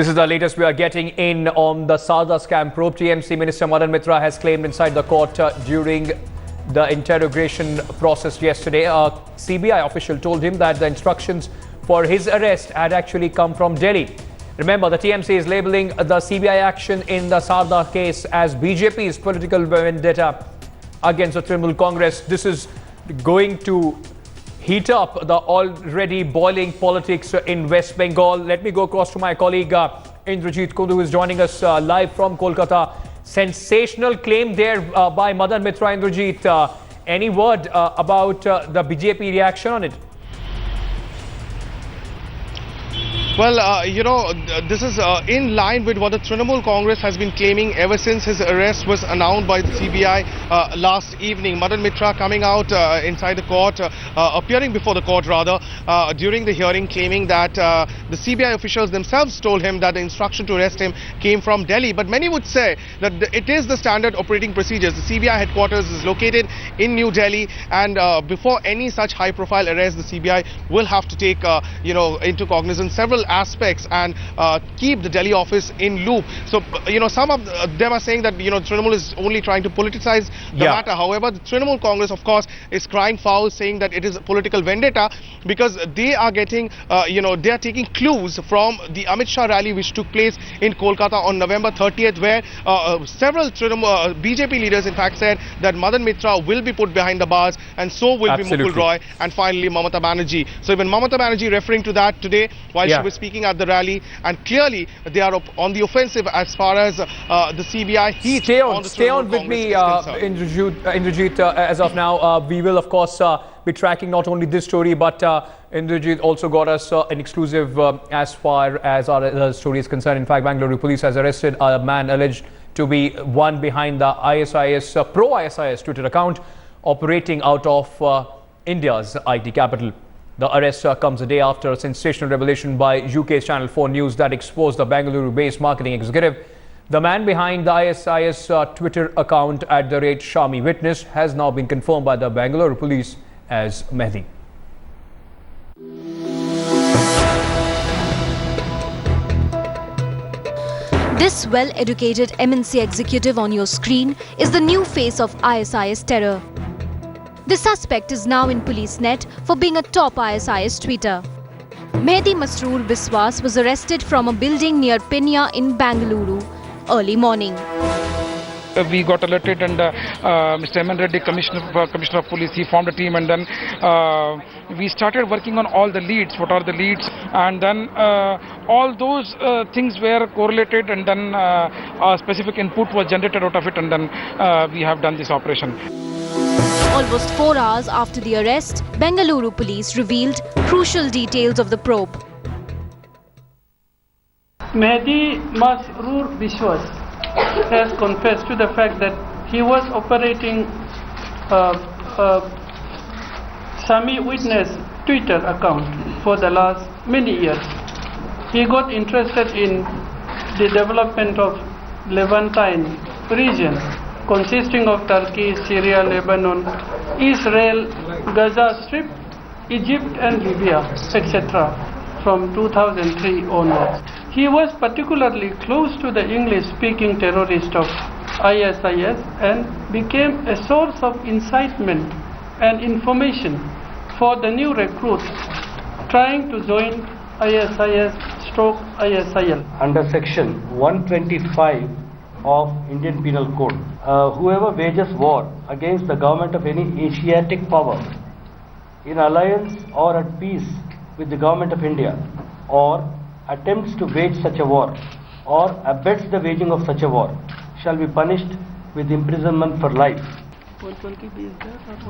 This is the latest we are getting in on the Saradha scam probe. TMC Minister Madan Mitra has claimed inside the court during the interrogation process yesterday. A CBI official told him that the instructions for his arrest had actually come from Delhi. Remember, the TMC is labelling the CBI action in the Saradha case as BJP's political vendetta against the Trinamool Congress. This is going to heat up the already boiling politics in West Bengal. Let me go across to my colleague Indrajit Kundu, who is joining us live from Kolkata. Sensational claim there by Madan Mitra. Indrajit, any word about the BJP reaction on it? Well, this is in line with what the Trinamool Congress has been claiming ever since his arrest was announced by the CBI last evening. Madan Mitra coming out inside the court, appearing before the court rather, during the hearing, claiming that the CBI officials themselves told him that the instruction to arrest him came from Delhi. But many would say that it is the standard operating procedures. The CBI headquarters is located in New Delhi, and before any such high-profile arrest, the CBI will have to take, into cognizance several aspects and keep the Delhi office in loop. So, some of them are saying that, Trinamool is only trying to politicize the matter. However, the Trinamool Congress, of course, is crying foul, saying that it is a political vendetta because they are getting, they are taking clues from the Amit Shah rally which took place in Kolkata on November 30th, where several BJP leaders, in fact, said that Madan Mitra will be put behind the bars, and so will be Mukul Roy, and finally Mamata Banerjee. So even Mamata Banerjee referring to that today while she was speaking at the rally, and clearly they are on the offensive as far as the CBI heat. Stay on with me, Indrajit. As of now, we will of course be tracking not only this story, but Indrajit also got us an exclusive as far as our story is concerned. In fact, Bangalore police has arrested a man alleged to be one behind the ISIS, pro-ISIS Twitter account operating out of India's IT capital. The arrest comes a day after a sensational revelation by UK's Channel 4 News that exposed the Bengaluru-based marketing executive. The man behind the ISIS Twitter account @Shami Witness has now been confirmed by the Bangalore police as Mehdi. This well-educated MNC executive on your screen is the new face of ISIS terror. The suspect is now in police net for being a top ISIS tweeter. Mehdi Masroor Biswas was arrested from a building near Pinya in Bengaluru early morning. We got alerted, and Mr. M. N. Reddy, Commissioner of Police, he formed a team, and then we started working on all the leads. What are the leads? And then all those things were correlated, and then a specific input was generated out of it, and then we have done this operation. Almost 4 hours after the arrest, Bengaluru police revealed crucial details of the probe. Mehdi Masroor Biswas has confessed to the fact that he was operating Shami Witness Twitter account for the last many years. He got interested in the development of Levantine region consisting of Turkey, Syria, Lebanon, Israel, Gaza Strip, Egypt and Libya, etc. from 2003 onwards. He was particularly close to the English-speaking terrorist of ISIS and became a source of incitement and information for the new recruits trying to join ISIS/ISIL. Under section 125 of Indian Penal Code, whoever wages war against the government of any Asiatic power in alliance or at peace with the government of India, or attempts to wage such a war or abets the waging of such a war, shall be punished with imprisonment for life.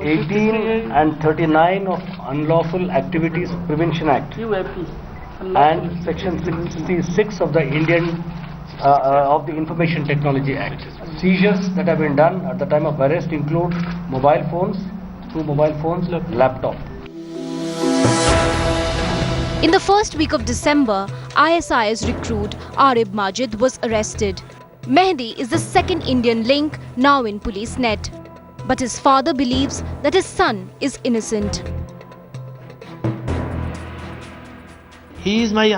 18 and 39 of Unlawful Activities Prevention Act and section 66 of the of the Information Technology Act. Seizures that have been done at the time of arrest include mobile phones, 2 mobile phones, laptop. In the first week of December, ISIS recruit Arib Majid was arrested. Mehdi is the second Indian link now in police net. But his father believes that his son is innocent. He is my here,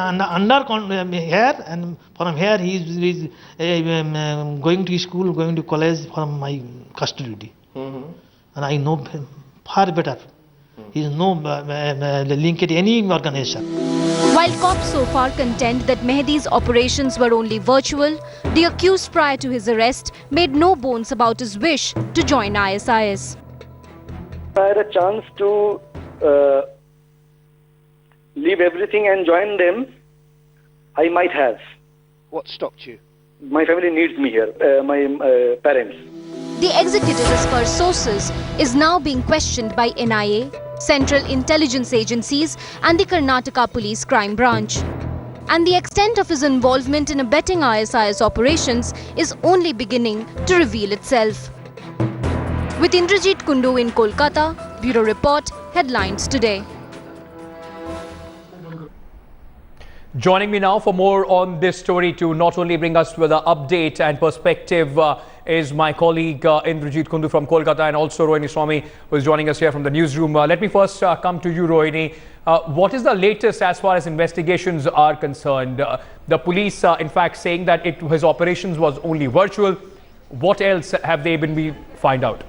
and from here he is going to school, going to college from my custody. And I know him far better. He is no link to any organization. While cops so far contend that Mehdi's operations were only virtual, the accused prior to his arrest made no bones about his wish to join ISIS. If I had a chance to leave everything and join them, I might have. What stopped you? My family needs me here, my parents. The executive, as per sources, is now being questioned by NIA, Central Intelligence Agencies and the Karnataka Police Crime Branch. And the extent of his involvement in abetting ISIS operations is only beginning to reveal itself. With Indrajit Kundu in Kolkata, Bureau Report, Headlines Today. Joining me now for more on this story to not only bring us with an update and perspective is my colleague Indrajit Kundu from Kolkata, and also Rohini Swami, who is joining us here from the newsroom. Let me first come to you, Rohini. What is the latest as far as investigations are concerned? The police, in fact, saying that his operations was only virtual. What else have they been find out?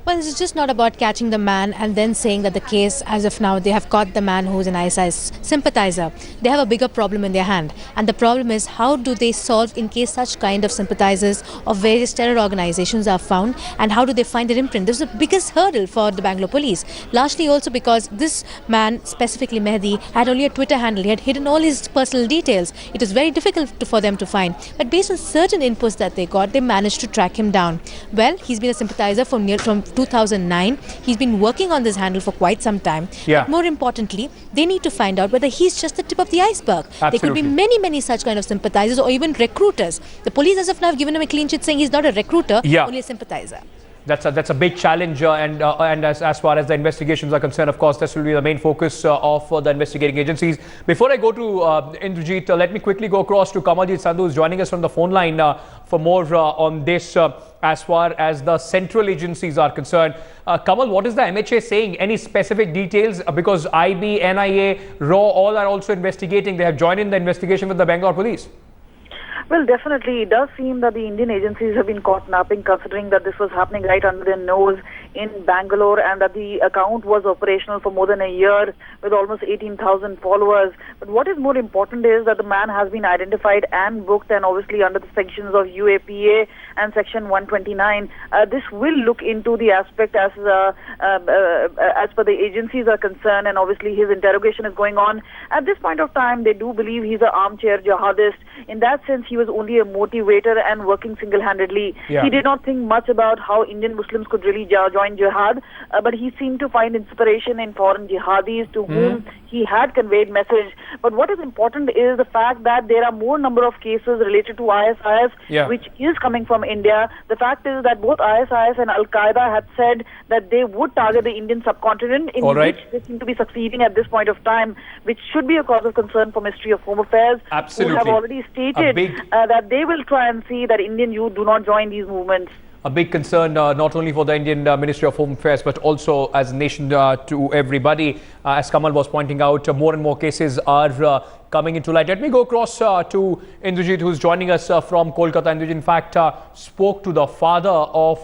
Well, this is just not about catching the man and then saying that the case, as of now, they have caught the man who is an ISIS sympathizer. They have a bigger problem in their hand. And the problem is, how do they solve in case such kind of sympathizers of various terror organizations are found, and how do they find their imprint? This is the biggest hurdle for the Bangalore police. Largely also because this man, specifically Mehdi, had only a Twitter handle. He had hidden all his personal details. It was very difficult for them to find. But based on certain inputs that they got, they managed to track him down. Well, he's been a sympathizer from 2009. He's been working on this handle for quite some time. Yeah. But more importantly, they need to find out whether he's just the tip of the iceberg. Absolutely. There could be many such kind of sympathizers or even recruiters. The police as of now have given him a clean sheet saying he's not a recruiter, only a sympathizer. That's a big challenge, and as far as the investigations are concerned, of course, this will be the main focus of the investigating agencies. Before I go to Indrajit, let me quickly go across to Kamaljeet Sandhu, who's joining us from the phone line for more on this as far as the central agencies are concerned. Kamal, what is the MHA saying? Any specific details? Because IB, NIA, RAW, all are also investigating. They have joined in the investigation with the Bengal police. Well, definitely, it does seem that the Indian agencies have been caught napping, considering that this was happening right under their nose in Bangalore, and that the account was operational for more than a year with almost 18,000 followers. But what is more important is that the man has been identified and booked, and obviously under the sanctions of UAPA and Section 129. This will look into the aspect as per the agencies are concerned, and obviously his interrogation is going on. At this point of time, they do believe he's an armchair jihadist. In that sense, he was only a motivator and working single-handedly. Yeah. He did not think much about how Indian Muslims could really join jihad, but he seemed to find inspiration in foreign jihadis to whom he had conveyed message. But what is important is the fact that there are more number of cases related to ISIS, which is coming from India. The fact is that both ISIS and Al-Qaeda had said that they would target the Indian subcontinent, in which they seem to be succeeding at this point of time, which should be a cause of concern for Ministry of Home Affairs, Absolutely. who have already stated that they will try and see that Indian youth do not join these movements. A big concern not only for the Indian Ministry of Home Affairs, but also as a nation to everybody. As Kamal was pointing out, more and more cases are coming into light. Let me go across to Indrajit, who's joining us from Kolkata. Indrajit, in fact, spoke to the father of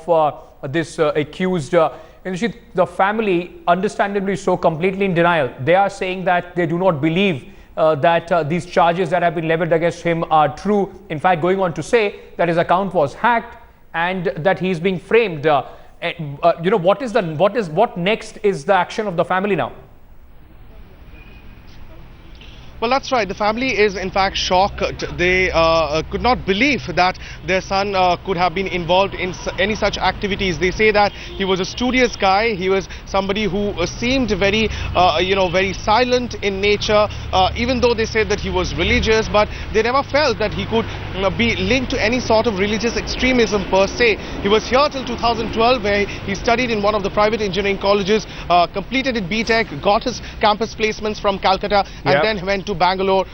this accused. Indrajit, the family, understandably so, completely in denial. They are saying that they do not believe that these charges that have been leveled against him are true. In fact, going on to say that his account was hacked and that he's being framed. What next is the action of the family now? Well, that's right. The family is in fact shocked. They could not believe that their son could have been involved in any such activities. They say that he was a studious guy. He was somebody who seemed very, very silent in nature, even though they said that he was religious, but they never felt that he could be linked to any sort of religious extremism per se. He was here till 2012, where he studied in one of the private engineering colleges, completed his BTech, got his campus placements from Calcutta, and then went to Bangalore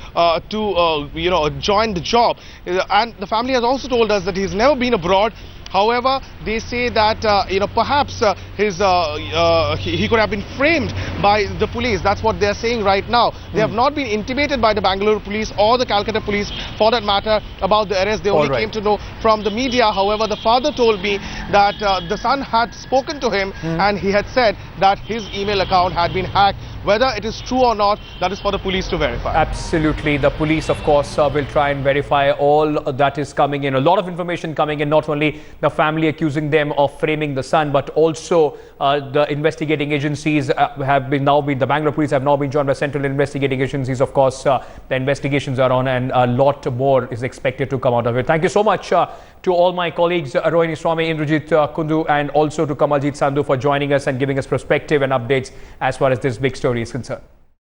to join the job. And the family has also told us that he's never been abroad. However, they say that perhaps he could have been framed by the police. That's what they're saying right now. They have not been intimated by the Bangalore police or the Calcutta police, for that matter, about the arrest. They only came to know from the media. However, the father told me that the son had spoken to him and he had said that his email account had been hacked. Whether it is true or not, that is for the police to verify. Absolutely. The police, of course, will try and verify all that is coming in. A lot of information coming in, not only the family accusing them of framing the son, but also the investigating agencies the Bangalore police have now been joined by central investigating agencies. Of course, the investigations are on and a lot more is expected to come out of it. Thank you so much to all my colleagues, Rohini Swami, Indrajit Kundu, and also to Kamaljeet Sandhu for joining us and giving us perspective and updates as far as this big story is concerned.